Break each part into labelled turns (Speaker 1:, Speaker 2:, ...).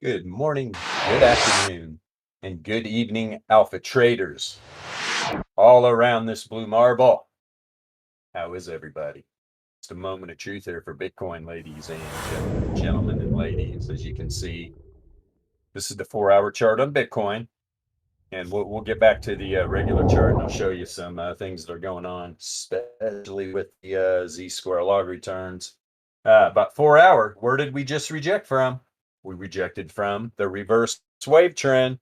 Speaker 1: Good morning, good afternoon, and good evening, alpha traders all around this blue marble. How is everybody? Just a moment of truth here for Bitcoin, ladies and gentlemen and ladies. As you can see, this is the 4-hour chart on Bitcoin, and we'll get back to the regular chart, and I'll show you some things that are going on, especially with the Z-square log returns. But 4-hour, where did we just reject from? We rejected from the reverse wave trend.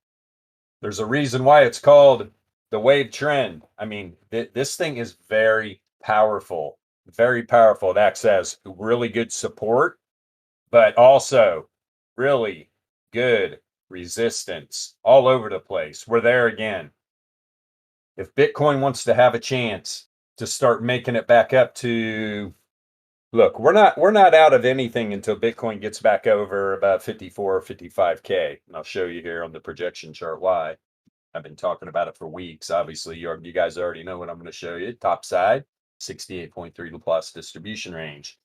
Speaker 1: There's a reason why it's called the wave trend. I mean, this thing is very powerful, very powerful. It acts as really good support, but also really good resistance all over the place. We're there again. If Bitcoin wants to have a chance to start making it back up to, look, we're not out of anything until Bitcoin gets back over about 54 or 55K. And I'll show you here on the projection chart why. I've been talking about it for weeks. Obviously, you guys already know what I'm going to show you. Top side, 68.3 Laplace distribution range.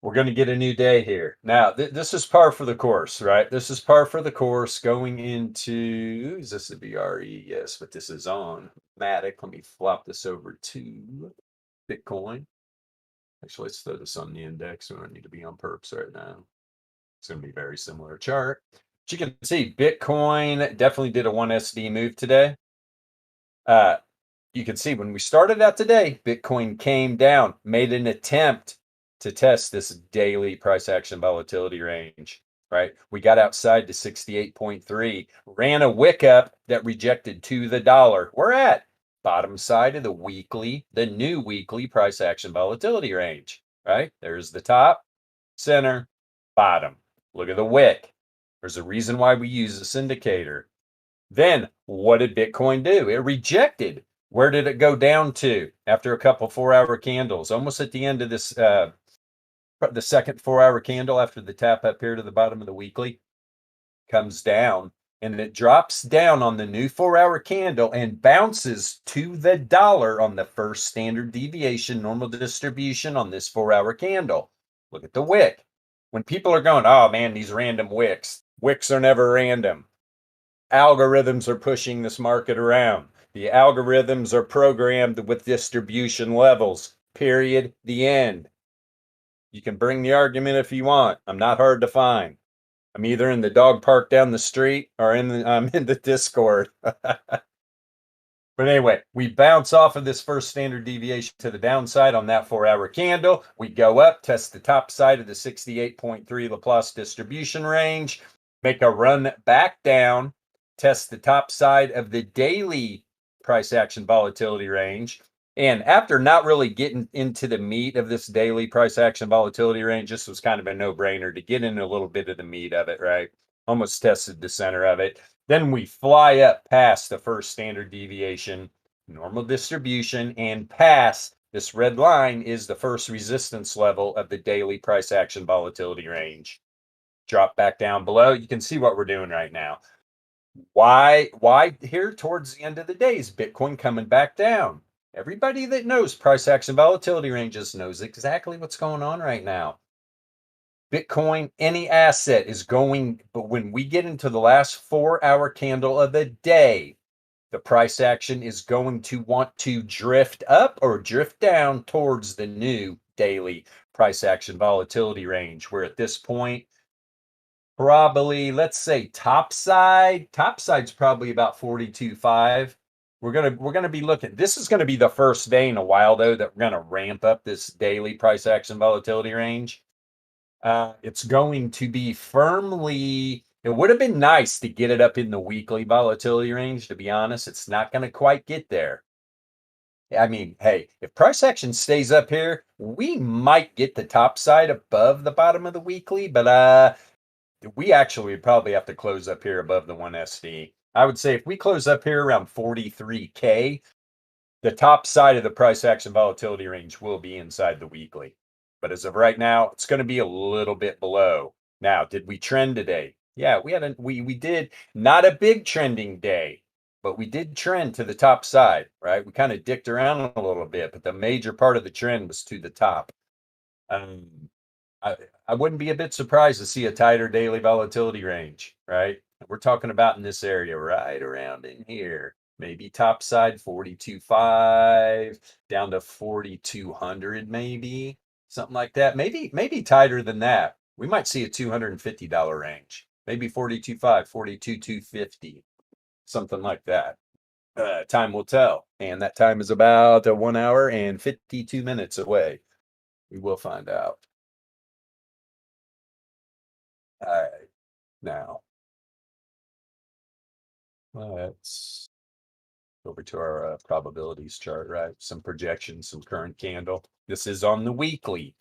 Speaker 1: We're going to get a new day here. Now, this is par for the course, right? This is par for the course going into, is this a BRE? Yes, but this is on Matic. Let me flop this over to Bitcoin. Actually, let's throw this on the index. We don't need to be on perps right now. It's going to be a very similar chart. But you can see Bitcoin definitely did a 1SD move today. You can see when we started out today, Bitcoin came down, made an attempt to test this daily price action volatility range, right? We got outside to 68.3, ran a wick up that rejected to the dollar. We're at bottom side of the new weekly price action volatility range, right? There's the top, center, bottom. Look at the wick. There's a reason why we use this indicator. Then what did Bitcoin do? It rejected. Where did it go down to after a couple 4-hour candles? Almost at the end of this, the second 4-hour candle after the tap up here to the bottom of the weekly, comes down and it drops down on the new 4-hour candle and bounces to the dollar on the first standard deviation normal distribution on this 4-hour candle. Look at the wick. When people are going, oh man, these random wicks are never random. Algorithms are pushing this market around. The algorithms are programmed with distribution levels, period, the end. You can bring the argument if you want. I'm not hard to find. I'm either in the dog park down the street or I'm in the Discord. But anyway, we bounce off of this first standard deviation to the downside on that 4-hour candle. We go up, test the top side of the 68.3 Laplace distribution range, make a run back down, test the top side of the daily price action volatility range. And after not really getting into the meat of this daily price action volatility range, this was kind of a no-brainer to get in a little bit of the meat of it, right? Almost tested the center of it. Then we fly up past the first standard deviation, normal distribution, and past this red line is the first resistance level of the daily price action volatility range. Drop back down below. You can see what we're doing right now. Why here towards the end of the day is Bitcoin coming back down? Everybody that knows price action volatility ranges knows exactly what's going on right now. Bitcoin, any asset is going, but when we get into the last 4-hour candle of the day, the price action is going to want to drift up or drift down towards the new daily price action volatility range, where at this point, probably, let's say topside's probably about 42.5. We're gonna be looking. This is gonna be the first day in a while though that we're gonna ramp up this daily price action volatility range. It's going to be firmly. It would have been nice to get it up in the weekly volatility range. To be honest, it's not going to quite get there. I mean, hey, if price action stays up here, we might get the top side above the bottom of the weekly, but we actually would probably have to close up here above the 1SD. I would say if we close up here around 43K, the top side of the price action volatility range will be inside the weekly. But as of right now, it's going to be a little bit below. Now, did we trend today? Yeah, we did not a big trending day, but we did trend to the top side, right? We kind of dicked around a little bit, but the major part of the trend was to the top. I I wouldn't be a bit surprised to see a tighter daily volatility range, right? We're talking about in this area right around in here. Maybe top side 42.5 down to 4,200, maybe something like that. Maybe tighter than that. We might see a $250 range, maybe 42.5, 42,250, something like that. Time will tell, and that time is about 1 hour and 52 minutes away. We will find out. All right, now let's over to our probabilities chart, right? Some projections, some current candle. This is on the weekly.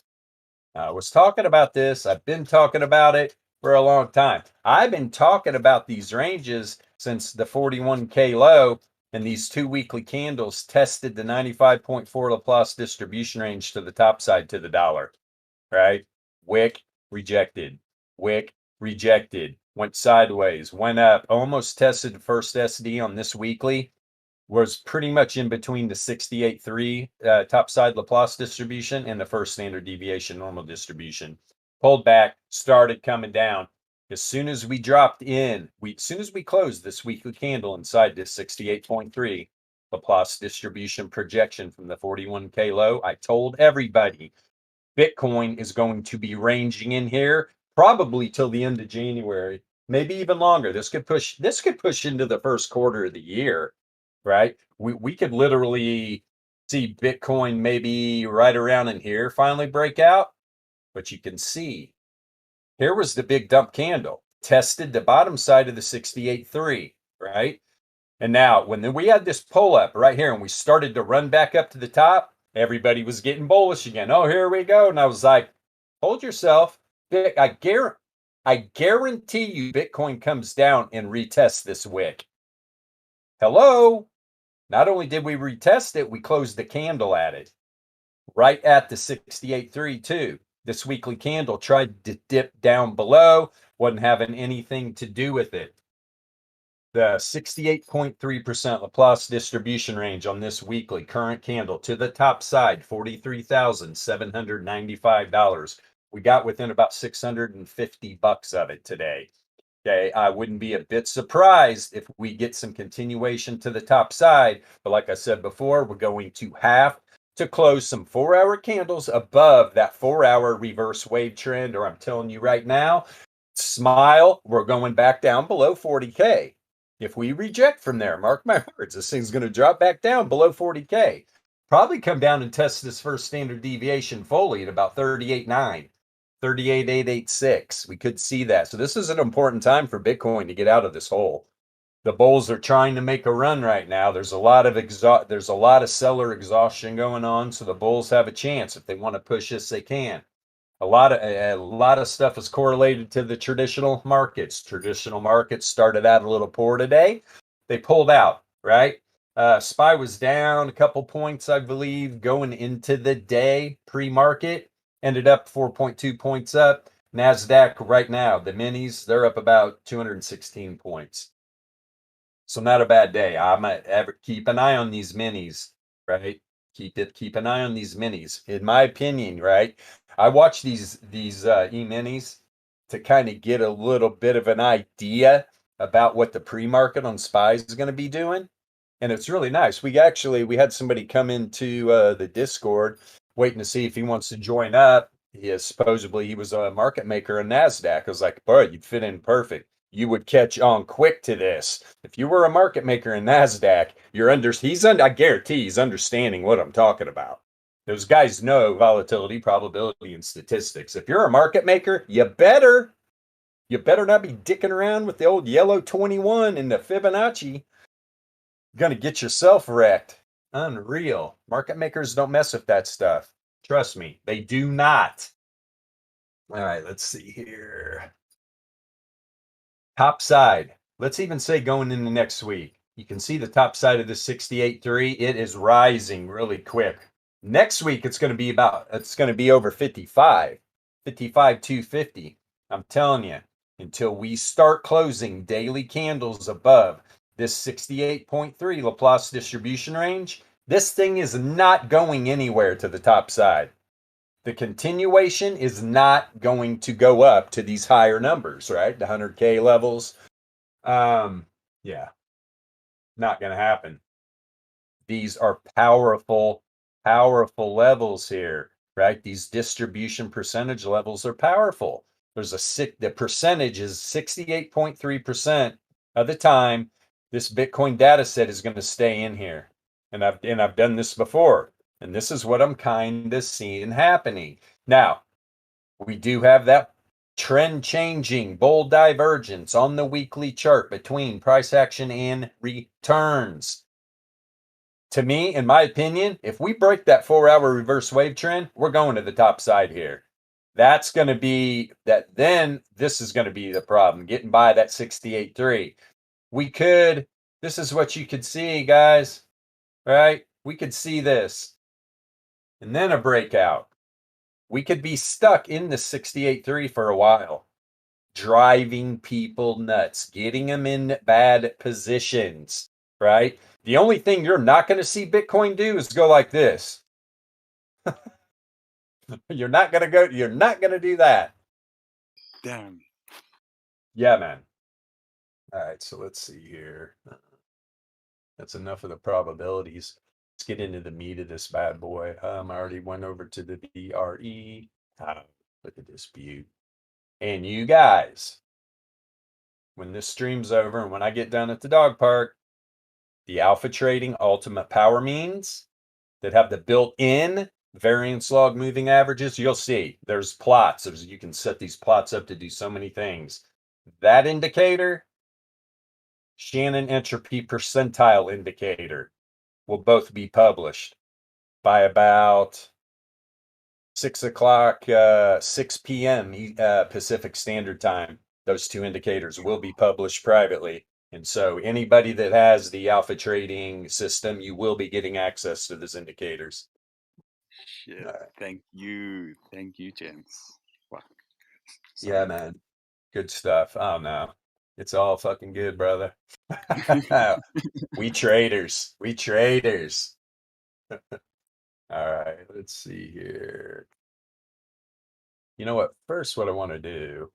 Speaker 1: I was talking about this. I've been talking about it for a long time. I've been talking about these ranges since the 41K low, and these two weekly candles tested the 95.4 Laplace distribution range to the top side to the dollar, right? Wick rejected. Wick rejected. Went sideways, went up, almost tested the first SD on this weekly. Was pretty much in between the 68.3 top side Laplace distribution and the first standard deviation normal distribution. Pulled back, started coming down. As soon as we dropped in, as soon as we closed this weekly candle inside this 68.3 Laplace distribution projection from the 41K low, I told everybody Bitcoin is going to be ranging in here probably till the end of January, maybe even longer. This could push into the first quarter of the year, right? We could literally see Bitcoin maybe right around in here finally break out. But you can see here was the big dump candle, tested the bottom side of the 68.3, right? And now when we had this pull up right here and we started to run back up to the top, everybody was getting bullish again. Oh, here we go. And I was like, hold yourself. I guarantee you Bitcoin comes down and retests this wick. Hello. Not only did we retest it, we closed the candle at it. Right at the 68.3 too. This weekly candle tried to dip down below, wasn't having anything to do with it. The 68.3% Laplace distribution range on this weekly current candle to the top side, $43,795. We got within about $650 of it today. Okay, I wouldn't be a bit surprised if we get some continuation to the top side. But like I said before, we're going to have to close some 4-hour candles above that 4-hour reverse wave trend, or I'm telling you right now, smile, we're going back down below 40K. If we reject from there, mark my words, this thing's going to drop back down below 40K. Probably come down and test this first standard deviation fully at about 38.9, 38,886. We could see that. So this is an important time for Bitcoin to get out of this hole. The bulls are trying to make a run right now. There's a lot of seller exhaustion going on, so the bulls have a chance. If they want to push this, they can. A lot of stuff is correlated to the traditional markets. Traditional markets started out a little poor today. They pulled out, right? SPY was down a couple points, I believe, going into the day pre-market. Ended up 4.2 points up. NASDAQ right now, the minis, they're up about 216 points. So not a bad day. I might ever keep an eye on these minis, right? Keep an eye on these minis. In my opinion, right? I watch these e-minis to kind of get a little bit of an idea about what the pre-market on SPYs is going to be doing. And it's really nice. We had somebody come into the Discord waiting to see if he wants to join up. Supposedly he was a market maker in NASDAQ. I was like, bro, you'd fit in perfect. You would catch on quick to this. If you were a market maker in NASDAQ, I guarantee he's understanding what I'm talking about. Those guys know volatility, probability, and statistics. If you're a market maker, you better not be dicking around with the old yellow 21 and the Fibonacci. You're going to get yourself wrecked. Unreal. Market makers don't mess with that stuff. Trust me, they do not. All right, let's see here. Top side. Let's even say going into next week. You can see the top side of the 68.3. It is rising really quick. Next week, it's going to be over 55, 55,250. I'm telling you, until we start closing daily candles above this 68.3 Laplace distribution range, this thing is not going anywhere to the top side. the continuation is not going to go up to these higher numbers, right? The 100K levels. Yeah, not going to happen. These are powerful, powerful levels here, right? These distribution percentage levels are powerful. The percentage is 68.3% of the time this Bitcoin data set is going to stay in here. And I've done this before. And this is what I'm kind of seeing happening. Now, we do have that trend changing bold divergence on the weekly chart between price action and returns. To me, in my opinion, if we break that 4-hour reverse wave trend, we're going to the top side here. That's going to be that. Then this is going to be the problem, getting by that 68.3. This is what you could see, guys, right? We could see this and then a breakout. We could be stuck in the 68.3 for a while, driving people nuts, getting them in bad positions, right? The only thing you're not going to see Bitcoin do is go like this. You're not going to do that.
Speaker 2: Damn.
Speaker 1: Yeah, man. All right, so let's see here. That's enough of the probabilities. Let's get into the meat of this bad boy. I already went over to the BRE. Look at this view. And you guys, when this stream's over and when I get done at the dog park, the alpha trading ultimate power means that have the built-in variance log moving averages, you'll see there's plots. You can set these plots up to do so many things. That indicator, Shannon entropy percentile indicator, will both be published by about 6 p.m. Pacific Standard Time. Those two indicators will be published privately. And so anybody that has the alpha trading system, you will be getting access to those indicators.
Speaker 2: Shit. Thank you, James. Wow.
Speaker 1: Yeah, man. Good stuff. Oh no. It's all fucking good, brother. We traders. We traders. All right, let's see here. You know what? First, what I want to do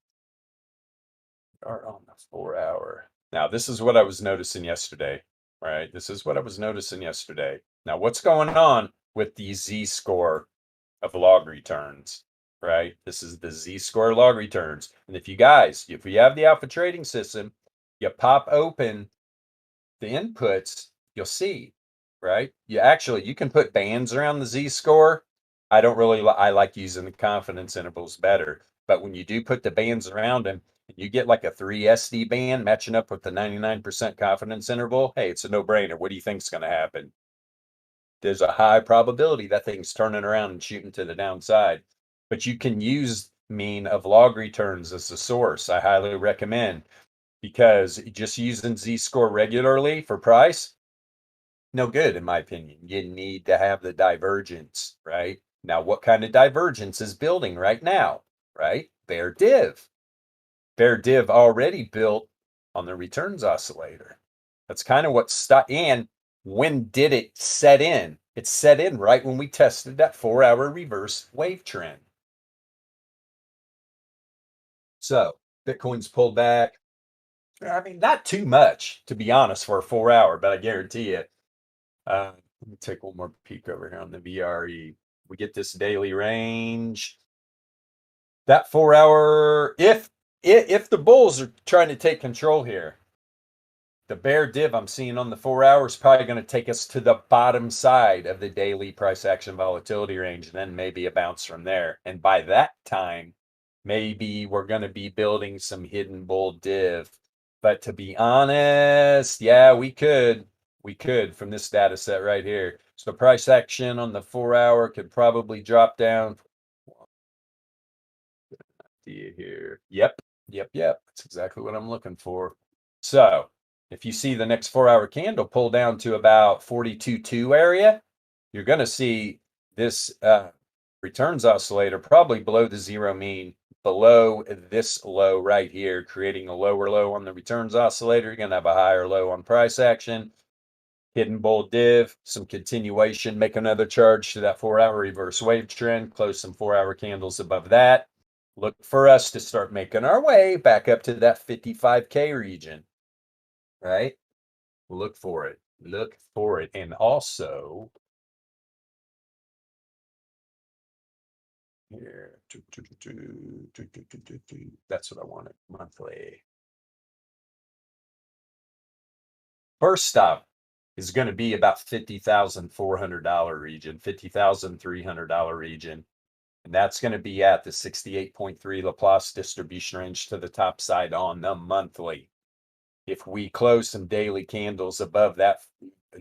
Speaker 1: are on the 4-hour. Now, this is what I was noticing yesterday, right? This is what I was noticing yesterday. Now, what's going on with the Z-score of log returns, right? This is the Z-score log returns. And if you have the alpha trading system, you pop open the inputs, you'll see, right? You can put bands around the Z-score. I like using the confidence intervals better. But when you do put the bands around them, you get like a 3 SD band matching up with the 99% confidence interval. Hey, it's a no-brainer. What do you think's going to happen? There's a high probability that thing's turning around and shooting to the downside. But you can use mean of log returns as a source. I highly recommend, because just using Z-score regularly for price, no good in my opinion. You need to have the divergence, right? Now, what kind of divergence is building right now, right? Bear div. Bear div already built on the returns oscillator. That's kind of and when did it set in? It set in right when we tested that 4-hour reverse wave trend. So Bitcoin's pulled back. I mean, not too much, to be honest, for a 4-hour, but I guarantee it. Let me take one more peek over here on the VRE. We get this daily range. That 4-hour, if the bulls are trying to take control here, the bear div I'm seeing on the 4-hour is probably going to take us to the bottom side of the daily price action volatility range, and then maybe a bounce from there. And by that time, maybe we're going to be building some hidden bull div. But to be honest, yeah, we could from this data set right here. So price action on the 4-hour could probably drop down. See here. Yep. That's exactly what I'm looking for. So if you see the next 4-hour candle pull down to about 42.2 area, you're going to see this returns oscillator probably below the zero mean, below this low right here, creating a lower low on the returns oscillator. You're going to have a higher low on price action. hidden bull div, some continuation, make another charge to that 4-hour reverse wave trend, close some 4-hour candles above that. Look for us to start making our way back up to that 55K region, right? Look for it. Look for it. And also, here, that's what I wanted, monthly. First stop is going to be about $50,400 region, $50,300 region. And that's going to be at the 68.3 Laplace distribution range to the top side on the monthly. If we close some daily candles above that,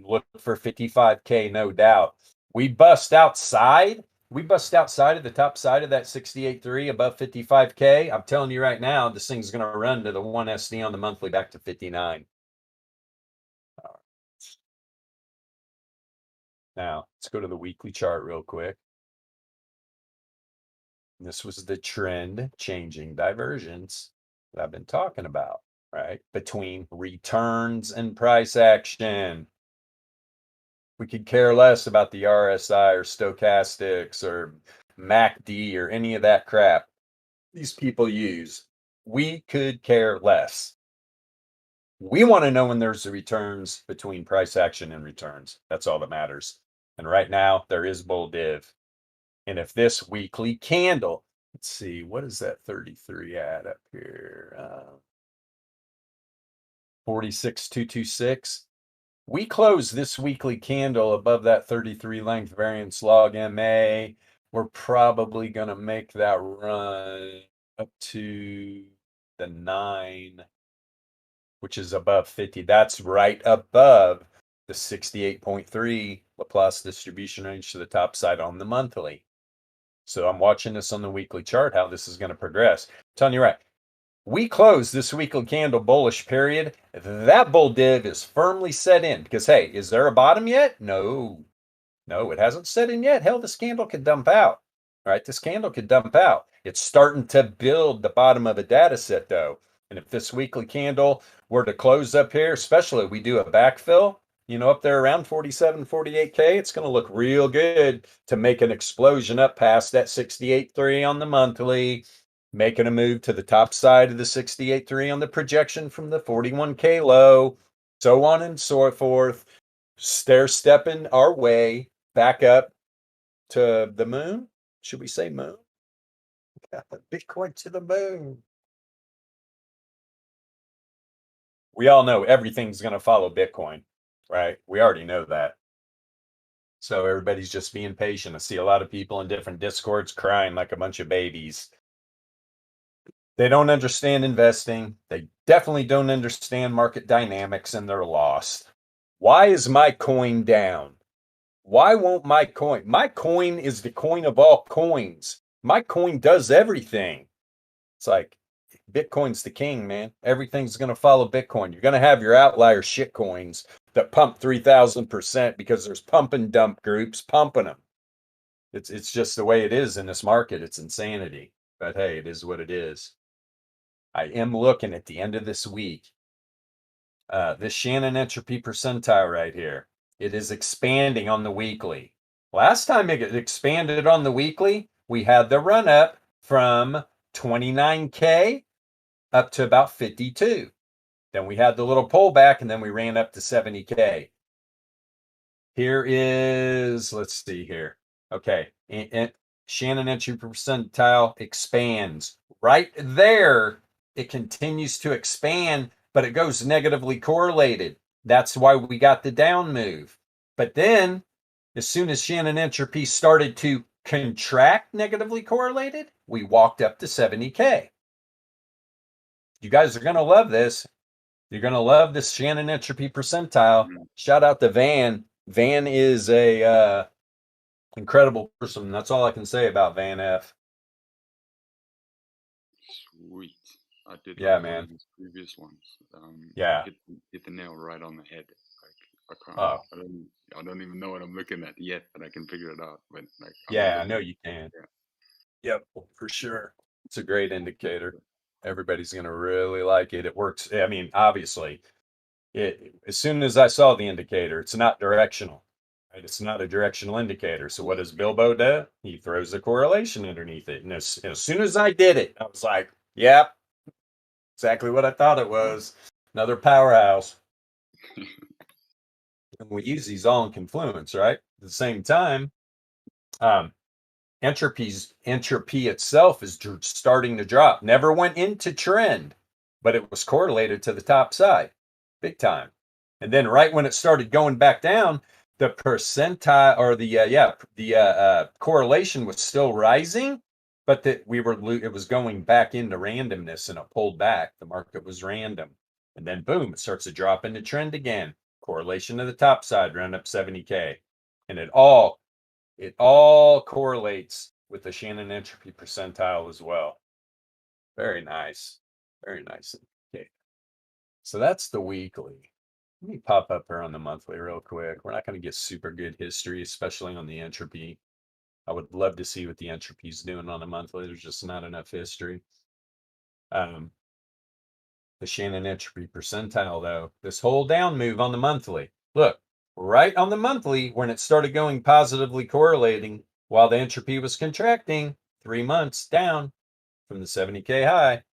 Speaker 1: look for 55K, no doubt. We bust outside of the top side of that 68.3 above 55K. I'm telling you right now, this thing's going to run to the 1SD on the monthly back to 59. Now, let's go to the weekly chart real quick. This was the trend changing divergence that I've been talking about, right? Between returns and price action. We could care less about the RSI or stochastics or MACD or any of that crap these people use. We could care less. We want to know when there's a returns between price action and returns. That's all that matters. And right now, there is bull div. And if this weekly candle, let's see, what is that 33 at up here? 46,226. We close this weekly candle above that 33 length variance log MA. We're probably going to make that run up to the 9, which is above 50. That's right above the 68.3 Laplace distribution range to the top side on the monthly. So I'm watching this on the weekly chart, how this is going to progress. I'm telling you right, we close this weekly candle bullish period. That bull div is firmly set in because, hey, is there a bottom yet? No, it hasn't set in yet. Hell, this candle could dump out, right? This candle could dump out. It's starting to build the bottom of a data set, though. And if this weekly candle were to close up here, especially if we do a backfill, up there around 47, 48K, it's going to look real good to make an explosion up past that 68.3 on the monthly, making a move to the top side of the 68.3 on the projection from the 41K low, so on and so forth, stair-stepping our way back up to the moon. Should we say moon? Bitcoin to the moon. We all know everything's going to follow Bitcoin, right? We already know that. So everybody's just being patient. I see a lot of people in different discords crying like a bunch of babies. They don't understand investing. They definitely don't understand market dynamics, and they're lost. Why is my coin down? Why won't my coin? My coin is the coin of all coins. My coin does everything. It's like Bitcoin's the king, man. Everything's going to follow Bitcoin. You're going to have your outlier shit coins that pump 3,000% because there's pump and dump groups pumping them. It's just the way it is in this market. It's insanity. But hey, it is what it is. I am looking at the end of this week. This Shannon entropy percentile right here. It is expanding on the weekly. Last time it expanded on the weekly, we had the run up from 29K up to about 52. Then we had the little pullback and then we ran up to 70K. Here is, let's see here. Okay. And Shannon entropy percentile expands. Right there, it continues to expand, but it goes negatively correlated. That's why we got the down move. But then, as soon as Shannon entropy started to contract negatively correlated, we walked up to 70K. You guys are going to love this. You're going to love this Shannon entropy percentile. Shout out to Van. Van is a incredible person. That's all I can say about Van F.
Speaker 2: Sweet. I did
Speaker 1: Yeah,
Speaker 2: like
Speaker 1: man.
Speaker 2: his previous ones.
Speaker 1: Yeah.
Speaker 2: Hit the nail right on the head. Like I can't.
Speaker 1: Oh.
Speaker 2: I don't even know what I'm looking at yet, but I can figure it out. But like,
Speaker 1: yeah, I know you can.
Speaker 2: Yeah.
Speaker 1: Yep, for sure. It's a great indicator. Everybody's going to really like it. It works. I mean, obviously, as soon as I saw the indicator, it's not directional. Right? It's not a directional indicator. So what does Bilbo do? He throws a correlation underneath it. And as soon as I did it, I was like, yep, exactly what I thought it was. Another powerhouse. And we use these all in confluence, right? At the same time, um, entropy itself is starting to drop. Never went into trend, but it was correlated to the top side, big time. And then right when it started going back down, the percentile or the correlation was still rising, but that it was going back into randomness and it pulled back. The market was random, and then boom, it starts to drop into trend again. Correlation to the top side, round up 70K, and it all correlates with the Shannon entropy percentile as well. Very nice. Very nice. Okay. So that's the weekly. Let me pop up here on the monthly real quick. We're not going to get super good history, especially on the entropy. I would love to see what the entropy is doing on a monthly. There's just not enough history. The Shannon entropy percentile, though, this whole down move on the monthly. Look, right on the monthly, when it started going positively correlating while the entropy was contracting, 3 months down from the 70K high.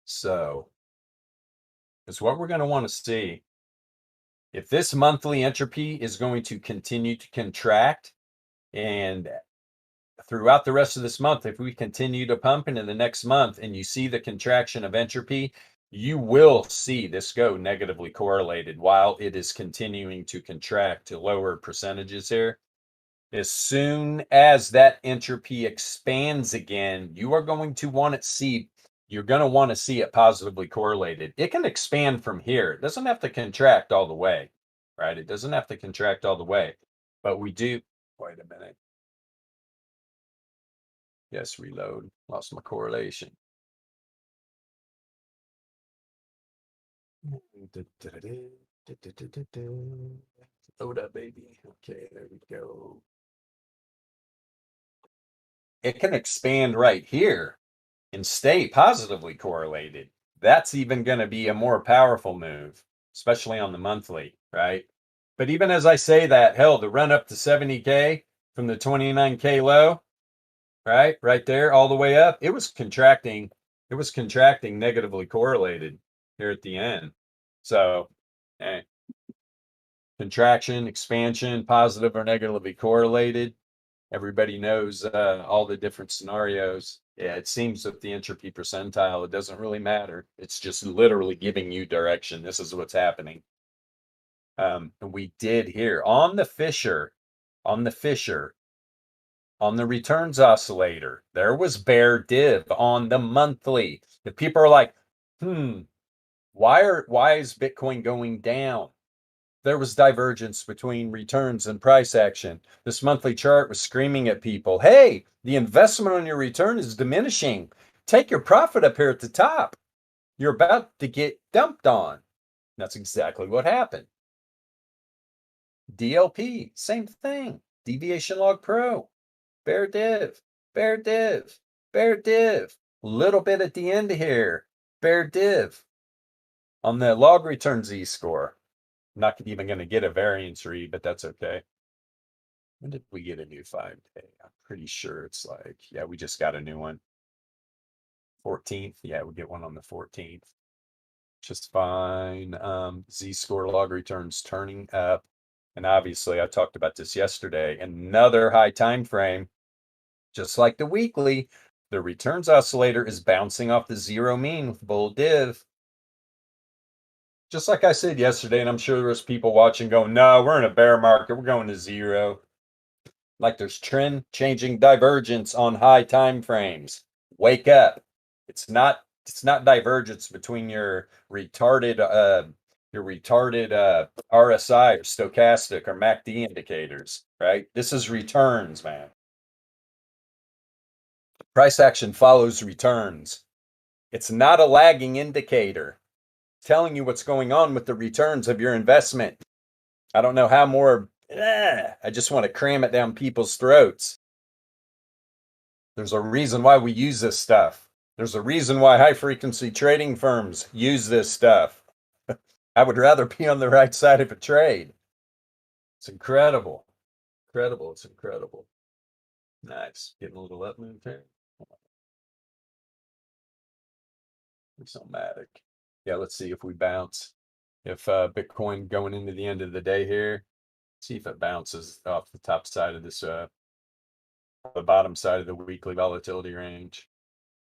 Speaker 1: So it's what we're going to want to see. If this monthly entropy is going to continue to contract, and throughout the rest of this month, if we continue to pump into the next month and you see the contraction of entropy, you will see this go negatively correlated while it is continuing to contract to lower percentages here. As soon as that entropy expands again, you're going to want to see it positively correlated. It can expand from here. It doesn't have to contract all the way, right? It doesn't have to contract all the way, but we do. Wait a minute. Yes, reload. Lost my correlation. Load up, baby. Okay, there we go. It can expand right here and stay positively correlated. That's even going to be a more powerful move, especially on the monthly, right? But even as I say that, hell, the run up to 70K from the 29K low, right there, all the way up, it was contracting. It was contracting negatively correlated here at the end. So, contraction, expansion, positive or negatively correlated. Everybody knows all the different scenarios. Yeah, it seems that the entropy percentile, it doesn't really matter. It's just literally giving you direction. This is what's happening. And we did here on the Fisher, on the returns oscillator, there was bear div on the monthly. The people are like, why is Bitcoin going down? There was divergence between returns and price action. This monthly chart was screaming at people, hey, the investment on your return is diminishing. Take your profit up here at the top. You're about to get dumped on. That's exactly what happened. DLP, same thing. Deviation log pro, bear div, bear div, bear div. Little bit at the end here, bear div. On the log return z-score. I'm not even going to get a variance read, but that's okay. When did we get a new 5-day? I'm pretty sure it's like, yeah, we just got a new one. 14th. Yeah, we get one on the 14th. Just fine. Z-score log returns turning up. And obviously I talked about this yesterday. Another high time frame. Just like the weekly, the returns oscillator is bouncing off the zero mean with bull div. Just like I said yesterday, and I'm sure there's people watching going, no, we're in a bear market. We're going to zero. Like there's trend changing divergence on high time frames. Wake up. It's not divergence between your retarded RSI or stochastic or MACD indicators, right? This is returns, man. Price action follows returns. It's not a lagging indicator telling you what's going on with the returns of your investment. I don't know how more, I just want to cram it down people's throats. There's a reason why we use this stuff. There's a reason why high frequency trading firms use this stuff. I would rather be on the right side of a trade. It's incredible. Incredible. It's incredible. Nice. Getting a little up move here. Somatic. Yeah, let's see if we bounce. If Bitcoin going into the end of the day here, see if it bounces off the top side of this, the bottom side of the weekly volatility range.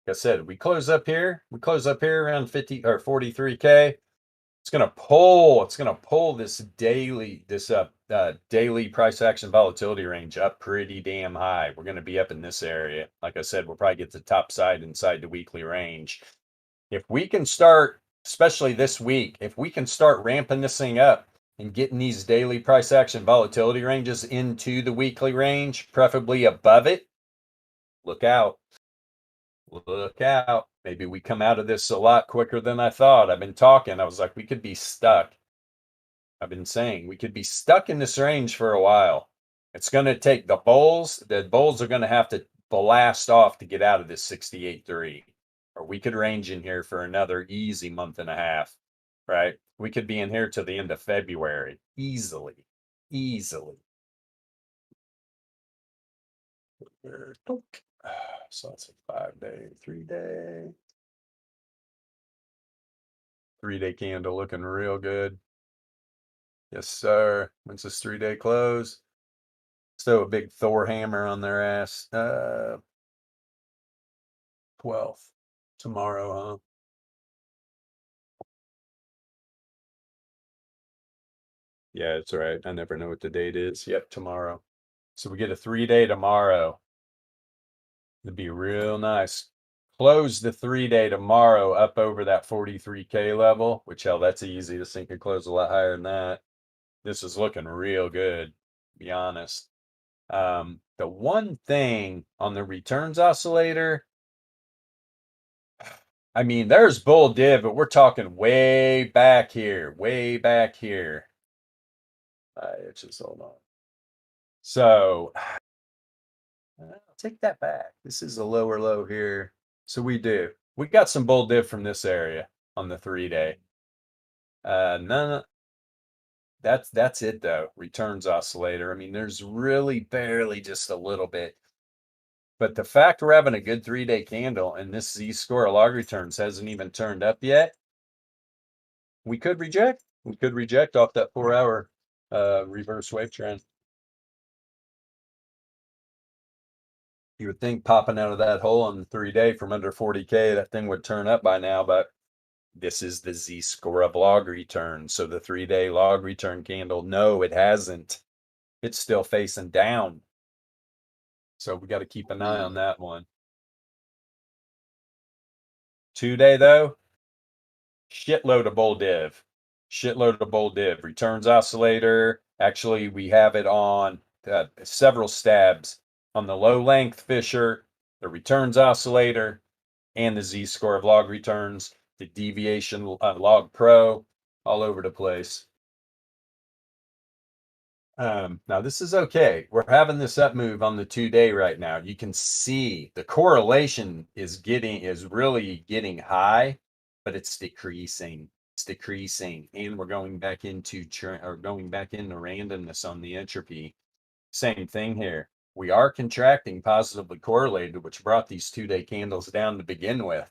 Speaker 1: Like I said, we close up here. We close up here around 50 or 43K. It's gonna pull this daily daily price action volatility range up pretty damn high. We're gonna be up in this area. Like I said, we'll probably get the top side inside the weekly range. If we can start, especially this week, if we can start ramping this thing up and getting these daily price action volatility ranges into the weekly range, preferably above it, look out. Look out. Maybe we come out of this a lot quicker than I thought. I've been talking. I was like, we could be stuck. I've been saying we could be stuck in this range for a while. It's going to take the bulls are going to have to blast off to get out of this 68.3. Or we could range in here for another easy month and a half, right? We could be in here till the end of February. Easily. So that's a 5-day, 3-day. 3-day candle looking real good. Yes, sir. When's this 3-day close? Still a big Thor hammer on their ass. 12th. Tomorrow, huh? Yeah, that's right. I never know what the date is. Yep, tomorrow. So we get a 3-day tomorrow. It'd be real nice. Close the 3-day tomorrow up over that 43K level, which hell, that's easy. This thing could close a lot higher than that. This is looking real good, to be honest. The one thing on the returns oscillator, I mean, there's bull div, but we're talking way back here, way back here. It's just hold on. So I'll take that back. This is a lower low here. So we got some bull div from this area on the 3-day. That's it though. Returns oscillator. I mean, there's really barely just a little bit. But the fact we're having a good 3-day candle and this Z-score of log returns hasn't even turned up yet, we could reject. We could reject off that 4-hour reverse wave trend. You would think popping out of that hole on the 3-day from under 40K, that thing would turn up by now, but this is the Z-score of log return. So the 3-day log return candle, no, it hasn't. It's still facing down. So we got to keep an eye on that one. 2-day though, shitload of bull div. Shitload of bull div. Returns oscillator. Actually, we have it on several stabs on the low length Fisher, the returns oscillator, and the Z-score of log returns, the deviation log pro, all over the place. Now this is okay. We're having this up move on the 2-day right now. You can see the correlation is really getting high, but it's decreasing. It's decreasing, and we're going back into randomness on the entropy. Same thing here. We are contracting positively correlated, which brought these 2-day candles down to begin with,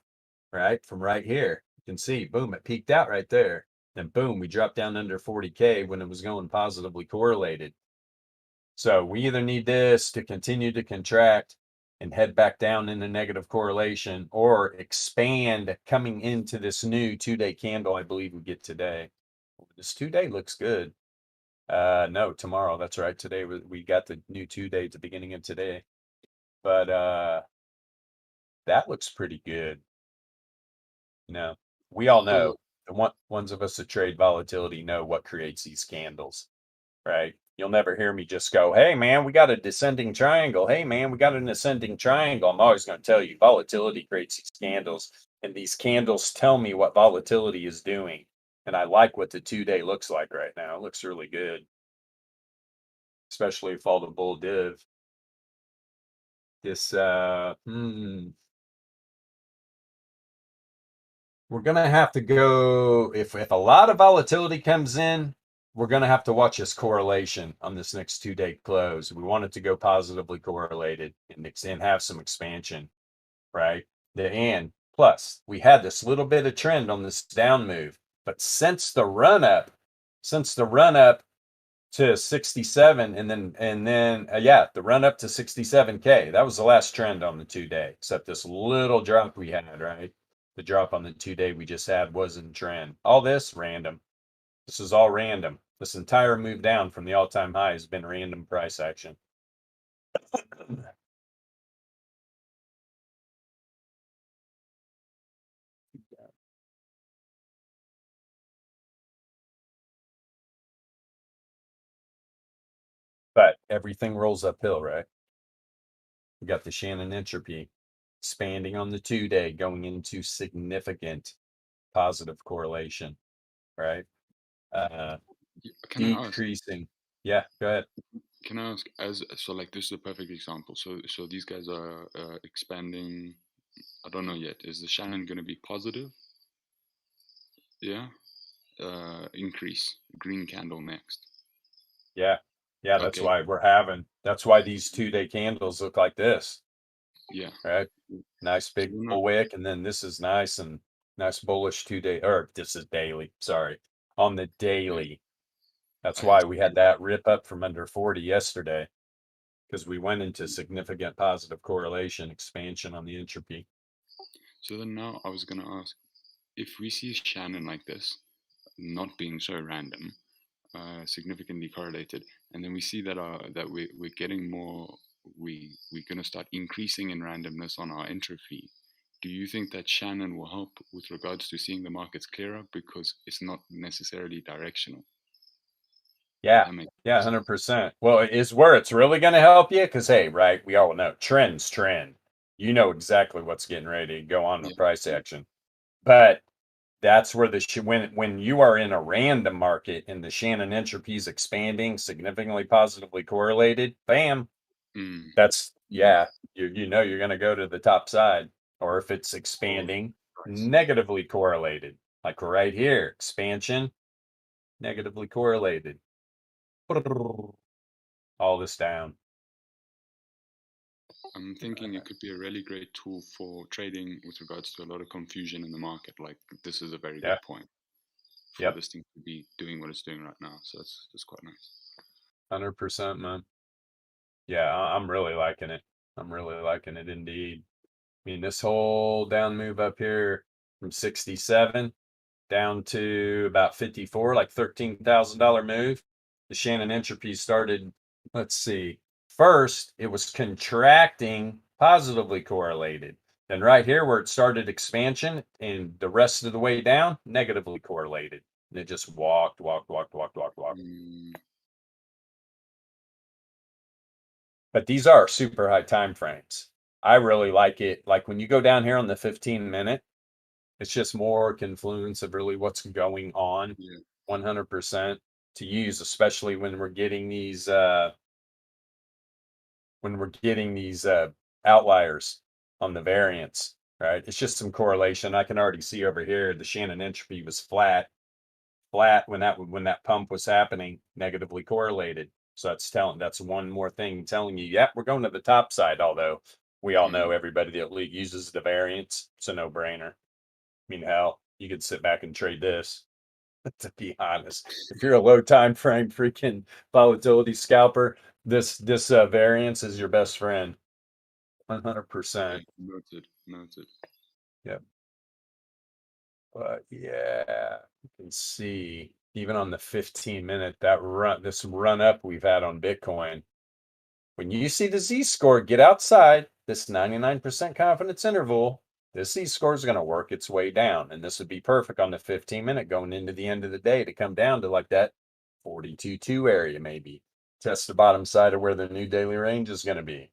Speaker 1: right? From right here, you can see, boom, it peaked out right there. Then boom, we dropped down under 40K when it was going positively correlated. So we either need this to continue to contract and head back down into negative correlation or expand coming into this new 2-day candle I believe we get today. This 2-day looks good. No, tomorrow. That's right. Today we got the new 2-day at the beginning of today. But that looks pretty good. No, we all
Speaker 2: So
Speaker 1: know the ones of us that trade volatility know what creates these candles, right? You'll never hear me just go, hey man, we got a descending triangle. Hey man, we got an ascending triangle. I'm always going to tell you volatility creates these candles, and these candles tell me what volatility is doing. And I like what the 2-day looks like right now. It looks really good, especially if all the bull div. This we're gonna have to go if a lot of volatility comes in, we're gonna have to watch this correlation on this next 2-day close. We want it to go positively correlated and have some expansion, right? And plus, we had this little bit of trend on this down move, but since the run up to 67 and then yeah, the run up to 67K, that was the last trend on the 2-day, except this little drop we had, right? The drop on the 2-day we just had wasn't trend. All this random. This is all random. This entire move down from the all-time high has been random price action. But everything rolls uphill, right? We got the Shannon entropy expanding on the 2-day, going into significant positive correlation, right?
Speaker 2: can I ask?
Speaker 1: Decreasing. Yeah, go ahead.
Speaker 2: Can I ask? As so, like this is a perfect example. So these guys are expanding. I don't know yet. Is the Shannon going to be positive? Yeah. Increase. Green candle next.
Speaker 1: Yeah. Yeah,
Speaker 2: Okay.
Speaker 1: that's why these 2-day candles look like this,
Speaker 2: Yeah.
Speaker 1: right? Nice
Speaker 2: So
Speaker 1: big
Speaker 2: we're not.
Speaker 1: bull wick, and then this is nice and nice bullish 2-day, or this is daily, sorry. On the
Speaker 2: Okay.
Speaker 1: daily. That's
Speaker 2: I
Speaker 1: why we
Speaker 2: see.
Speaker 1: had that rip up from under 40 yesterday, because we went into significant positive correlation expansion on the entropy.
Speaker 2: So then now I was gonna ask, if we see Shannon like this, not being so random, significantly correlated, and then we see that we're getting more, we're going to start increasing in randomness on our entropy. Do you think that Shannon will help with regards to seeing the markets clearer because it's not necessarily directional?
Speaker 1: Yeah.
Speaker 2: That makes
Speaker 1: Yeah,
Speaker 2: sense.
Speaker 1: 100%. Well, it's where it's really going to help you because, hey, right, we all know trends trend. You know exactly what's getting ready to go on the
Speaker 2: Yeah,
Speaker 1: price
Speaker 2: yeah.
Speaker 1: action. But that's where when you are in a random market and the Shannon entropy is expanding, significantly positively correlated, bam,
Speaker 2: Mm,
Speaker 1: that's
Speaker 2: yeah,
Speaker 1: yeah, you know you're going to go to the top side. Or if it's
Speaker 2: or
Speaker 1: expanding,
Speaker 2: price.
Speaker 1: negatively correlated, like right here, expansion, negatively correlated. All this down.
Speaker 2: I'm thinking it could be a really great tool for trading with regards to a lot of confusion in the market. Like this is a very
Speaker 1: Yeah.
Speaker 2: good point for
Speaker 1: Yep.
Speaker 2: this thing to be doing what it's doing right now. So that's quite nice.
Speaker 1: 100%, man. Yeah, I'm really liking it. I'm really liking it indeed. I mean, this whole down move up here from 67 down to about 54, like $13,000 move. The Shannon entropy started, let's see, first it was contracting, positively correlated. Then right here where it started expansion and the rest of the way down, negatively correlated. And it just walked, walked, walked, walked, walked, walked.
Speaker 2: Mm,
Speaker 1: But these are super high time frames. I really like it. Like when you go down here on the 15-minute, it's just more confluence of really what's going on
Speaker 2: yeah.
Speaker 1: 100% to use, especially when we're getting these outliers on the variance, right? It's just some correlation. I can already see over here the Shannon entropy was flat when that pump was happening, negatively correlated. So that's one more thing telling you, yeah, we're going to the top side. Although we all know
Speaker 2: Mm.
Speaker 1: everybody that uses the variance, it's a no brainer. I mean, hell, you could sit back and trade this. To be honest, if you're a low time frame freaking volatility scalper, this variance is your best friend. 100%.
Speaker 2: Noted. Noted.
Speaker 1: Yep. But yeah, you can see even on the 15-minute this run up we've had on Bitcoin. When you see the Z score get outside this 99% confidence interval, this Z score is going to work its way down. And this would be perfect on the 15-minute going into the end of the day to come down to like that 42.2 area, maybe. Test the bottom side of where the new daily range is going to be.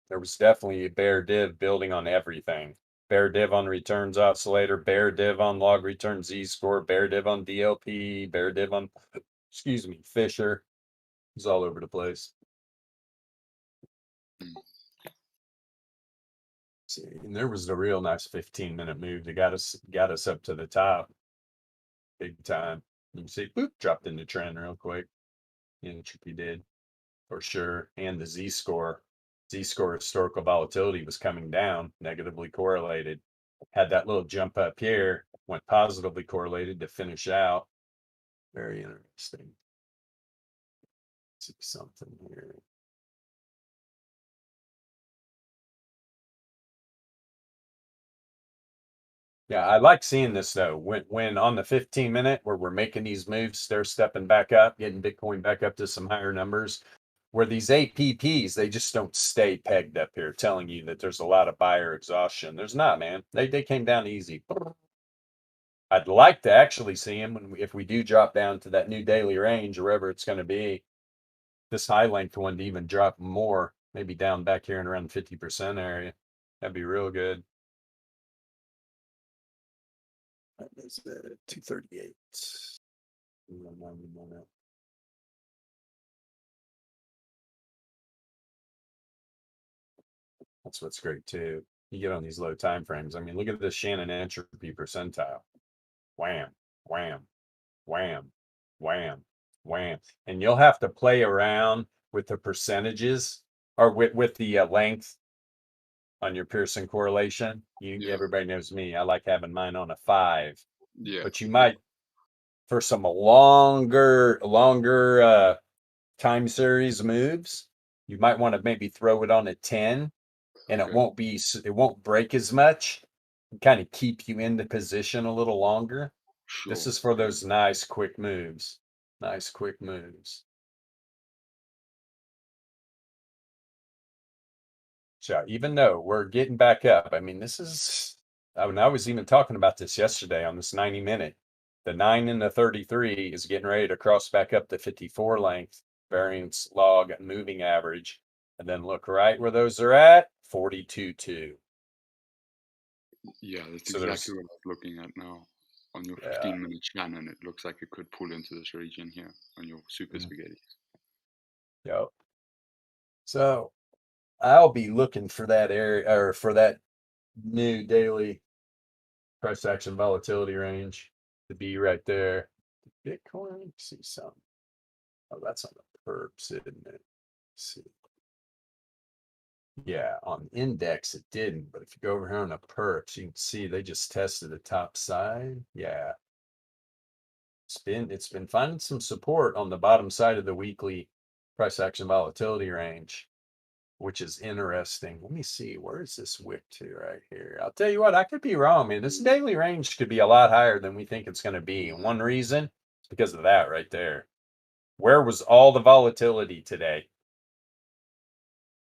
Speaker 1: There was definitely a bear div building on everything. Bear div on returns oscillator, bear div on log return Z score, bear div on DLP, bear div on, excuse me, Fisher. It's all over the place. See, and there was a real nice 15-minute move that got us up to the top, big time. You can see, boop, dropped in the trend real quick. Entropy did for sure, and the Z score historical volatility was coming down, negatively correlated. Had that little jump up here, went positively correlated to finish out. Very interesting. Let's see something here. Yeah, I like seeing this though. When on the 15-minute where we're making these moves, they're stepping back up, getting Bitcoin back up to some higher numbers. Where these APPs, they just don't stay pegged up here, telling you that there's a lot of buyer exhaustion. There's not, man. They came down easy. I'd like to actually see them if we do drop down to that new daily range or wherever it's going to be. This high length one to even drop more, maybe down back here in around 50% area. That'd be real good. That is 238. That's what's great too. You get on these low time frames. I mean, look at this Shannon entropy percentile. Wham, wham, wham, wham, wham. And you'll have to play around with the percentages or with the length on your Pearson correlation. Everybody knows me. I like having mine on a 5.
Speaker 2: Yeah.
Speaker 1: But you might, for some longer time series moves, you might want to maybe throw it on a 10, and it won't break as much, kind of keep you in the position a little longer.
Speaker 2: Sure.
Speaker 1: This is for those nice quick moves. Nice quick moves. So even though we're getting back up, I mean, this is, I was even talking about this yesterday on this 90-minute. The 9 and the 33 is getting ready to cross back up the 54 length variance log moving average. And then look right where those are at, 42.2.
Speaker 2: Yeah, that's exactly what I was looking at now. On your 15-minute Shannon, it looks like it could pull into this region here on your super spaghetti.
Speaker 1: Yep. So I'll be looking for that area or for that new daily price action volatility range to be right there. Bitcoin, see some. Oh, that's on the perps, isn't it? Let's see. Yeah, on index it didn't, but if you go over here on the perps, you can see they just tested the top side. Yeah. It's been finding some support on the bottom side of the weekly price action volatility range, which is interesting. Let me see, where is this wick to right here? I'll tell you what, I could be wrong, man. This daily range could be a lot higher than we think it's going to be. And one reason is because of that right there. Where was all the volatility today?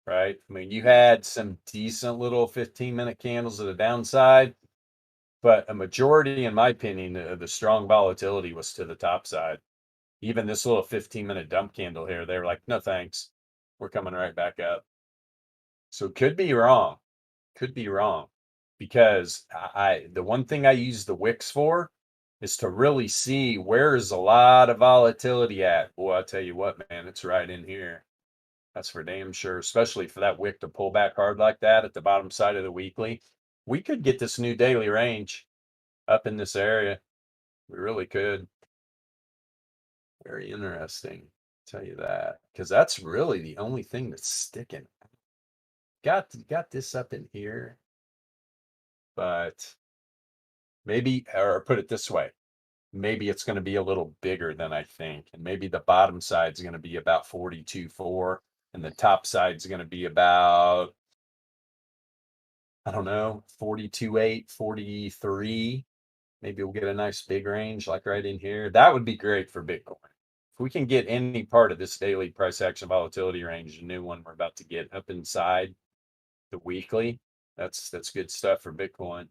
Speaker 1: Right? I mean, you had some decent little 15-minute candles to the downside, but a majority, in my opinion, of the strong volatility was to the top side. Even this little 15-minute dump candle here, they were like, no thanks. We're coming right back up. So could be wrong. Could be wrong. Because the one thing I use the wicks for is to really see where is a lot of volatility at. Boy, I'll tell you what, man, it's right in here. That's for damn sure, especially for that wick to pull back hard like that at the bottom side of the weekly. We could get this new daily range up in this area. We really could. Very interesting. I'll tell you that, because that's really the only thing that's sticking. Got this up in here, but maybe, or put it this way, maybe it's going to be a little bigger than I think, and maybe the bottom side's going to be about 42.4, and the top side's going to be about I don't know, 42.8, 43. Maybe we'll get a nice big range like right in here. That would be great for Bitcoin. If we can get any part of this daily price action volatility range, the new one we're about to get up inside the weekly, that's good stuff for Bitcoin.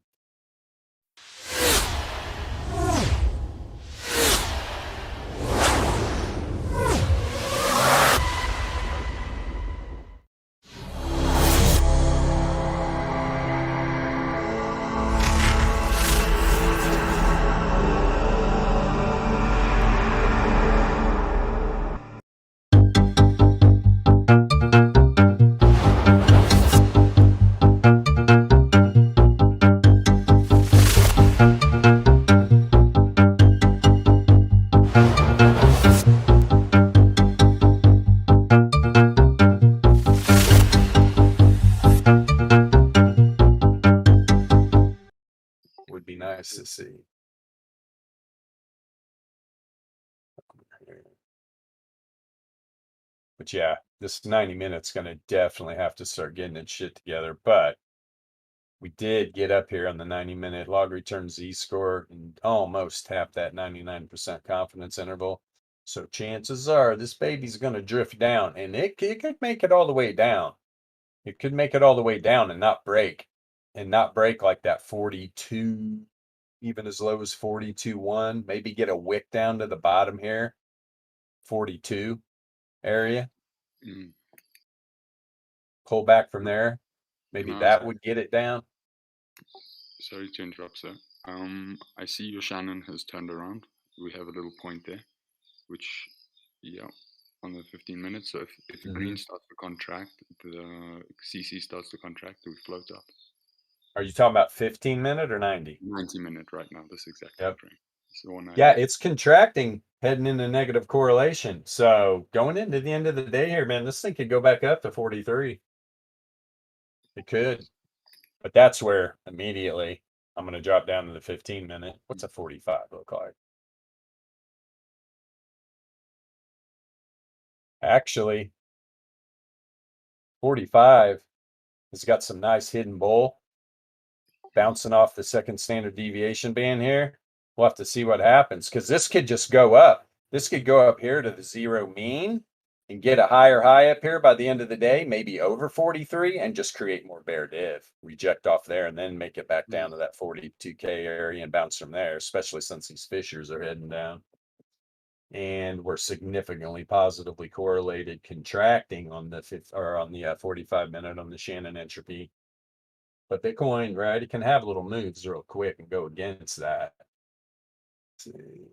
Speaker 1: Would be nice to see. But yeah, this 90 minutes going to definitely have to start getting its shit together. But we did get up here on the 90-minute log return z-score and almost tapped that 99% confidence interval. So chances are this baby's going to drift down, and it could make it all the way down. It could make it all the way down and not break like that 42, even as low as 42.1. Maybe get a wick down to the bottom here, 42 area.
Speaker 2: Mm.
Speaker 1: Pull back from there.
Speaker 2: Can
Speaker 1: Maybe
Speaker 2: I ask?
Speaker 1: that would get it down.
Speaker 2: Sorry to interrupt, sir. I see your Shannon has turned around. We have a little point there, which, yeah, on the 15 minutes. So if the green starts to contract, the CC starts to contract, we float up.
Speaker 1: Are you talking about 15-minute or 90?
Speaker 2: 90-minute right now, this exact time
Speaker 1: Yep.
Speaker 2: frame. So 190.
Speaker 1: Yeah, it's contracting, heading into negative correlation. So going into the end of the day here, man, this thing could go back up to 43. It could. But that's where immediately I'm going to drop down to the 15-minute. What's a 45 look like? Actually, 45 has got some nice hidden bull bouncing off the second standard deviation band here. We'll have to see what happens because this could just go up. This could go up here to the zero mean and get a higher high up here by the end of the day, maybe over 43, and just create more bear div, reject off there, and then make it back down to that 42K area and bounce from there, especially since these fissures are heading down. And we're significantly positively correlated contracting on the 45-minute on the Shannon entropy. But Bitcoin, right, it can have little moves real quick and go against that. Let's see.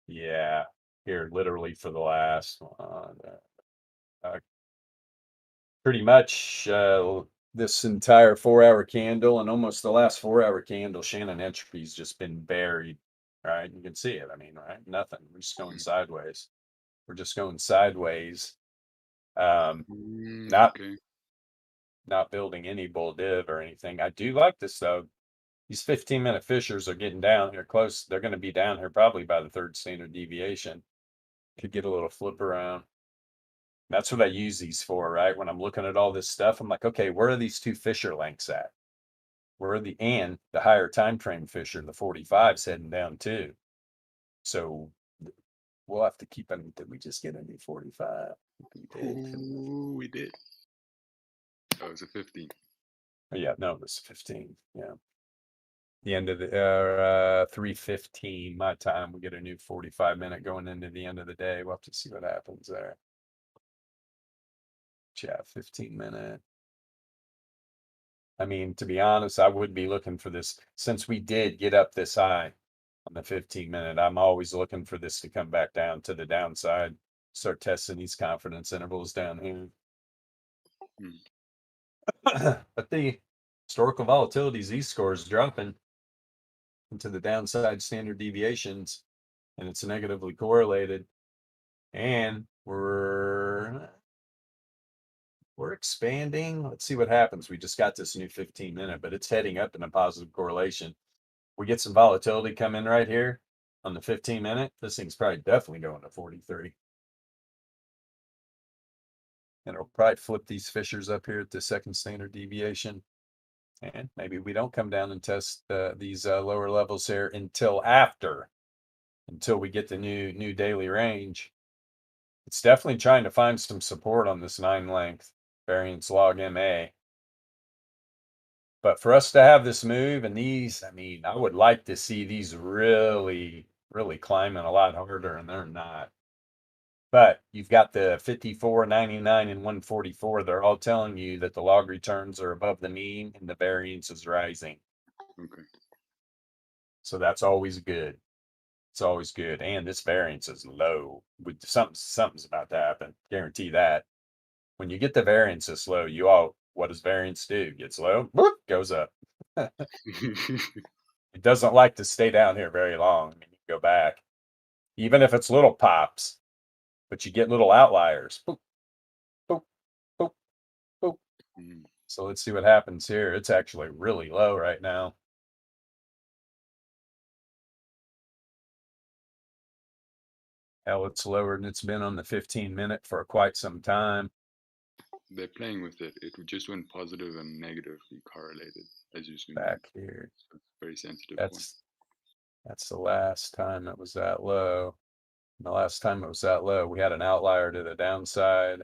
Speaker 1: Yeah, here literally for the last one. Pretty much this entire 4-hour candle and almost the last 4-hour candle, Shannon entropy's just been buried. Right, you can see it. I mean, right, nothing. We're just going sideways. We're just going sideways. Not
Speaker 2: Okay.
Speaker 1: not building any bull div or anything. I do like this though. These 15-minute fissures are getting down here close. They're going to be down here probably by the third standard deviation. Could get a little flip around. That's what I use these for, right? When I'm looking at all this stuff, I'm like, okay, where are these two fissure lengths at? Where are the higher time frame fissure, the 45's heading down too. So we'll have to keep an. Did we just get a new 45? We did.
Speaker 2: Ooh, we did. Oh, it was a 15.
Speaker 1: Oh, yeah, no, it was 15. Yeah. The end of the 3:15 my time. We get a new 45-minute going into the end of the day. We'll have to see what happens there. Yeah, 15-minute. I mean, to be honest, I would be looking for this since we did get up this high on the 15-minute. I'm always looking for this to come back down to the downside, start testing these confidence intervals down here. But the historical volatility z-score is dropping into the downside standard deviations, and it's negatively correlated. And we're expanding. Let's see what happens. We just got this new 15-minute, but it's heading up in a positive correlation. We get some volatility come in right here on the 15-minute. This thing's probably definitely going to 43. And it'll probably flip these fissures up here at the second standard deviation. And maybe we don't come down and test these lower levels here until we get the new daily range. It's definitely trying to find some support on this 9 length variance log MA. But for us to have this move and these, I mean, I would like to see these really, really climbing a lot harder, and they're not. But you've got the 54, 99, and 144. They're all telling you that the log returns are above the mean and the variance is rising.
Speaker 2: Okay.
Speaker 1: So that's always good. It's always good. And this variance is low. With something's about to happen. Guarantee that. When you get the variance this low, what does variance do? Gets low, whoop, goes up. It doesn't like to stay down here very long. I mean, you can go back, even if it's little pops, but you get little outliers. Boop, boop, boop, boop. So let's see what happens here. It's actually really low right now. Hell, it's lower than it's been on the 15-minute for quite some time.
Speaker 2: They're playing with it. It just went positive and negatively correlated as you zoom
Speaker 1: Back here.
Speaker 2: So it's very sensitive.
Speaker 1: That's the last time it was that low. And the last time it was that low, we had an outlier to the downside.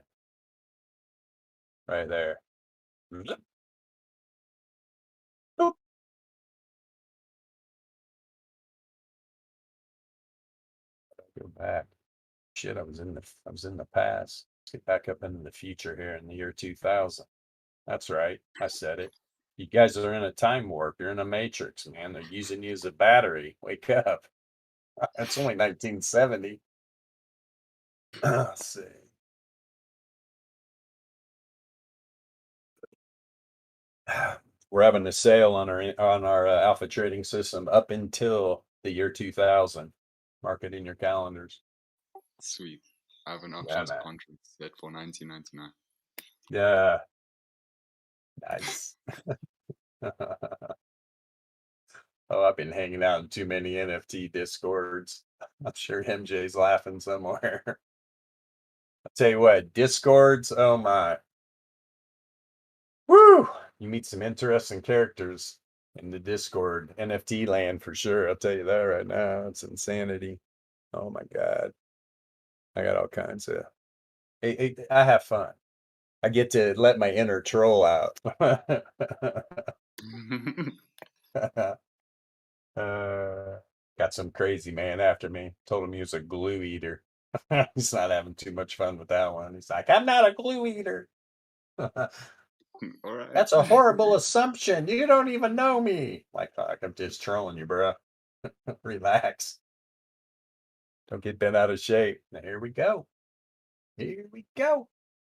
Speaker 1: Right there. Boop. Go back. Shit, I was in the past. Let's get back up into the future here in the year 2000. That's right. I said it. You guys are in a time warp. You're in a matrix, man. They're using you as a battery. Wake up. That's only 1970. Let's see. We're having a sale on our alpha trading system up until the year 2000. Mark it in your calendars.
Speaker 2: Sweet. I have an options contract set for 1999.
Speaker 1: Yeah. Nice. Oh, I've been hanging out in too many NFT discords. I'm sure MJ's laughing somewhere. I'll tell you what, discords, oh my. Woo! You meet some interesting characters in the Discord NFT land for sure. I'll tell you that right now. It's insanity. Oh my God. I got all kinds of. I have fun. I get to let my inner troll out. Got some crazy man after me. Told him he was a glue eater. He's not having too much fun with that one. He's like, I'm not a glue eater.
Speaker 2: All right.
Speaker 1: That's a horrible assumption. You don't even know me. Like I'm just trolling you, bro. Relax. Don't get bent out of shape. Now, here we go. Here we go.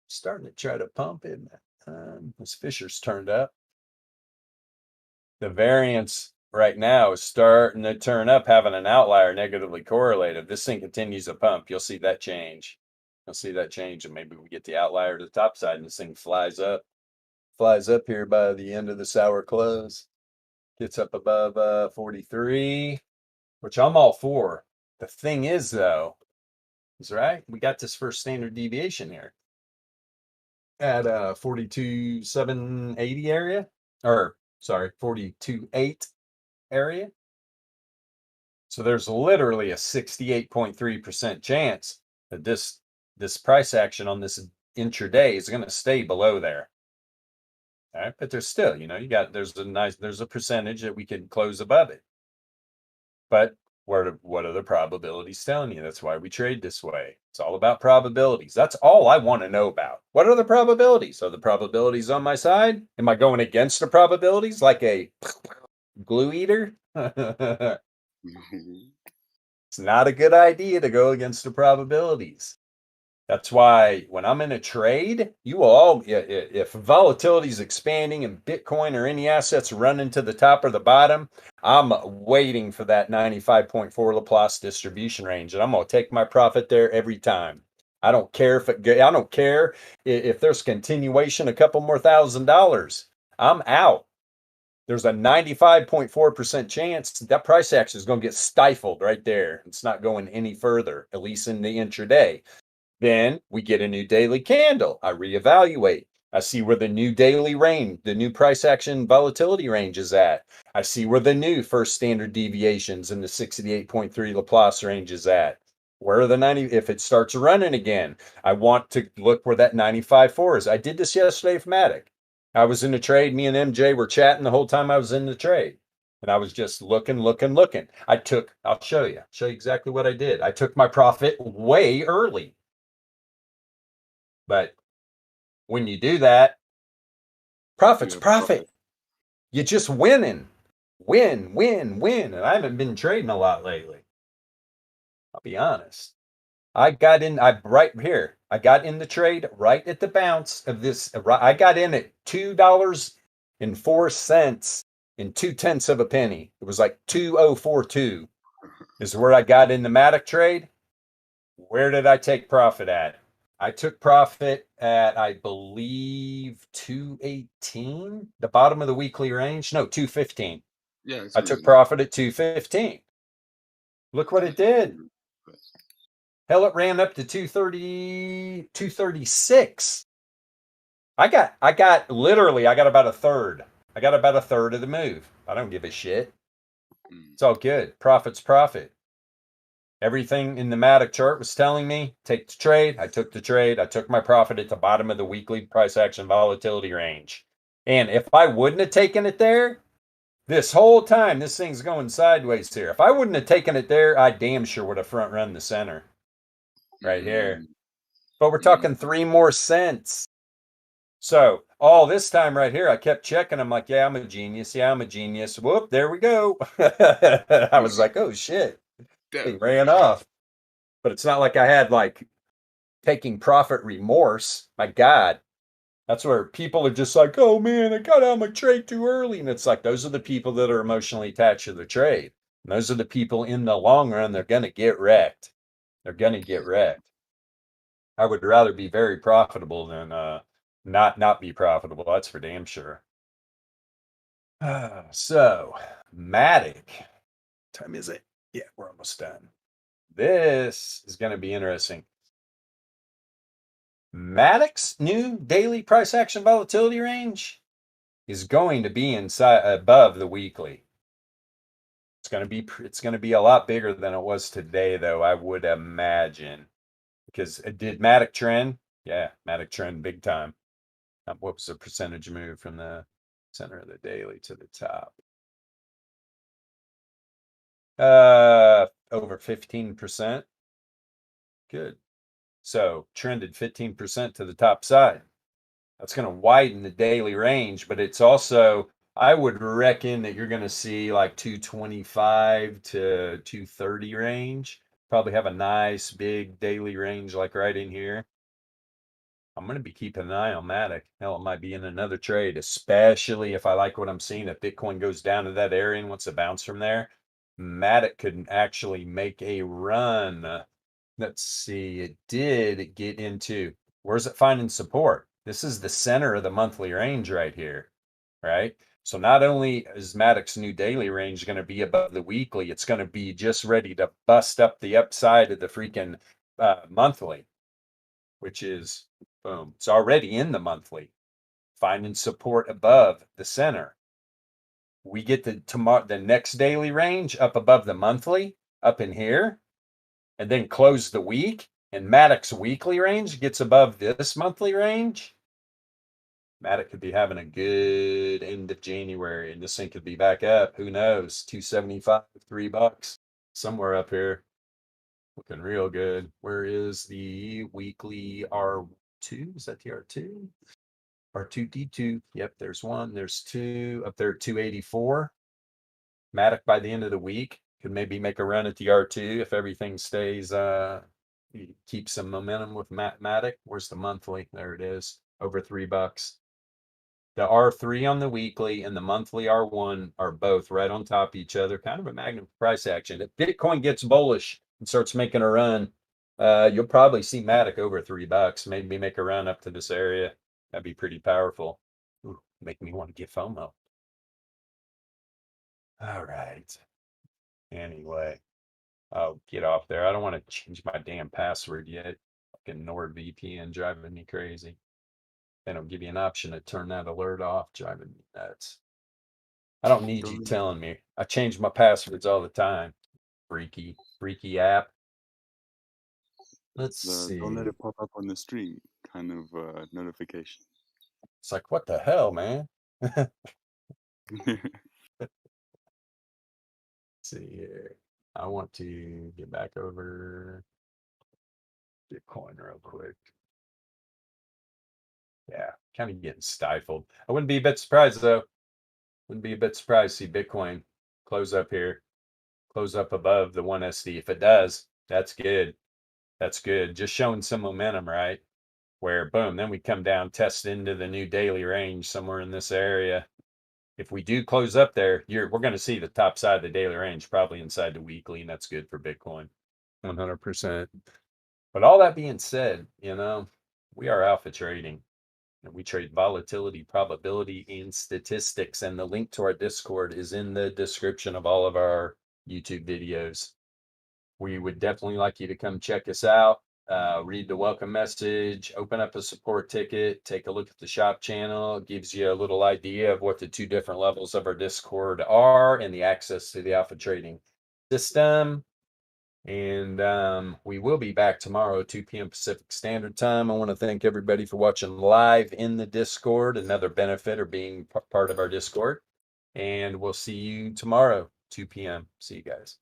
Speaker 1: Starting to try to pump it. This fissure's turned up. The variance right now is starting to turn up, having an outlier negatively correlated. This thing continues to pump. You'll see that change. You'll see that change, and maybe we get the outlier to the top side, and this thing flies up here by the end of this hour close. Gets up above 43, which I'm all for. The thing is, though, is right. We got this first standard deviation here at 42,780 area, or sorry, 42.8 area. So there's literally a 68.3% chance that this price action on this intraday is going to stay below there. All right, but there's still, there's a percentage that we can close above it. But what are the probabilities telling you? That's why we trade this way. It's all about probabilities. That's all I want to know about. What are the probabilities? Are the probabilities on my side? Am I going against the probabilities like a glue eater? It's not a good idea to go against the probabilities. That's why when I'm in a trade, if volatility is expanding and Bitcoin or any assets running to the top or the bottom, I'm waiting for that 95.4 Laplace distribution range, and I'm going to take my profit there every time. I don't care if there's continuation, a couple more $1,000. I'm out. There's a 95.4% chance that price action is going to get stifled right there. It's not going any further, at least in the intraday. Then we get a new daily candle. I reevaluate. I see where the new daily range, the new price action volatility range is at. I see where the new first standard deviations in the 68.3 Laplace range is at. Where are the 90? If it starts running again, I want to look where that 95.4 is. I did this yesterday with Matic. I was in the trade. Me and MJ were chatting the whole time I was in the trade. And I was just looking. I'll show you exactly what I did. I took my profit way early. But when you do that, profit's
Speaker 2: Yeah,
Speaker 1: profit.
Speaker 2: profit.
Speaker 1: You're just winning. Win, win, win. And I haven't been trading a lot lately. I'll be honest. I got in the trade right at the bounce of this. I got in at $2.04 and 2/10 of a penny. It was like 2042 is where I got in the Matic trade. Where did I take profit at? I took profit at, I believe, 218, the bottom of the weekly range. No, 215.
Speaker 2: Yeah, it's
Speaker 1: I took
Speaker 2: reasonable.
Speaker 1: profit at 215. Look what it
Speaker 2: That's a pretty
Speaker 1: did.
Speaker 2: good price.
Speaker 1: Hell, it ran up to 230, 236. I got about a third. I got about a third of the move. I don't give a shit. It's all good. Profit's profit. Everything in the Matic chart was telling me, take the trade. I took the trade. I took my profit at the bottom of the weekly price action volatility range. And if I wouldn't have taken it there, this whole time, this thing's going sideways here. If I wouldn't have taken it there, I damn sure would have front run the center right here.
Speaker 2: Mm,
Speaker 1: But we're
Speaker 2: mm,
Speaker 1: talking 3 more cents. So all this time right here, I kept checking. I'm like, yeah, I'm a genius. Yeah, I'm a genius. Whoop, there we go. I was like, oh shit. He
Speaker 2: damn.
Speaker 1: ran off. But it's not like I had like taking profit remorse. My God. That's where people are just like, oh man, I got out of my trade too early. And it's like, those are the people that are emotionally attached to the trade. And those are the people in the long run, they're going to get wrecked. They're going to get wrecked. I would rather be very profitable than not be profitable. That's for damn sure. So, Matic. Time is it? Yeah, we're almost done. This is going to be interesting. Matic's new daily price action volatility range is going to be inside above the weekly. It's going to be a lot bigger than it was today, though, I would imagine. Because it did Matic trend? Yeah, Matic trend big time. What was the percentage move from the center of the daily to the top? Over 15%. Good. So trended 15% to the top side. That's going to widen the daily range, but it's also, I would reckon that you're going to see like 225 to 230 range. Probably have a nice big daily range like right in here. I'm going to be keeping an eye on Matic. Hell, it might be in another trade, especially if I like what I'm seeing. If Bitcoin goes down to that area and wants to bounce from there, Matic could actually make a run. Let's see. It did get into, where's it finding support? This is the center of the monthly range right here, right? So not only is Matic's new daily range going to be above the weekly, it's going to be just ready to bust up the upside of the freaking monthly, which is boom. It's already in the monthly, finding support above the center. We get the next daily range up above the monthly, up in here, and then close the week. And Matic's weekly range gets above this monthly range. Matic could be having a good end of January, and this thing could be back up. Who knows? 275, $3, somewhere up here. Looking real good. Where is the weekly R2? Is that the R2? R2D2. Yep, there's one. There's two up there at 284. Matic by the end of the week could maybe make a run at the R2 if everything stays keep some momentum with Matic. Where's the monthly? There it is. Over $3. The R3 on the weekly and the monthly R1 are both right on top of each other. Kind of a magnet price action. If Bitcoin gets bullish and starts making a run, you'll probably see Matic over $3. Maybe make a run up to this area. That'd be pretty powerful. Ooh, make me want to get FOMO. All right. Anyway, I'll get off there. I don't want to change my damn password yet. Fucking NordVPN driving me crazy. They don't give you an option to turn that alert off, driving me nuts. I don't need you telling me. I change my passwords all the time. Freaky app. Let's see.
Speaker 2: Don't let it pop up on the stream kind of notification.
Speaker 1: It's like, what the hell, man? See here. I want to get back over Bitcoin real quick. Yeah, kind of getting stifled. I wouldn't be a bit surprised though. Wouldn't be a bit surprised to see Bitcoin close up here, close up above the 1 SD. If it does, that's good. That's good. Just showing some momentum, right? Where boom, then we come down, test into the new daily range somewhere in this area. If we do close up there, we're going to see the top side of the daily range, probably inside the weekly, and that's good for Bitcoin. 100%. But all that being said, we are alpha trading. And we trade volatility, probability, and statistics. And the link to our Discord is in the description of all of our YouTube videos. We would definitely like you to come check us out, read the welcome message, open up a support ticket, take a look at the shop channel. It gives you a little idea of what the two different levels of our Discord are and the access to the alpha trading system. And we will be back tomorrow, 2 p.m. Pacific Standard Time. I want to thank everybody for watching live in the Discord, another benefit of being part of our Discord. And we'll see you tomorrow, 2 p.m. See you guys.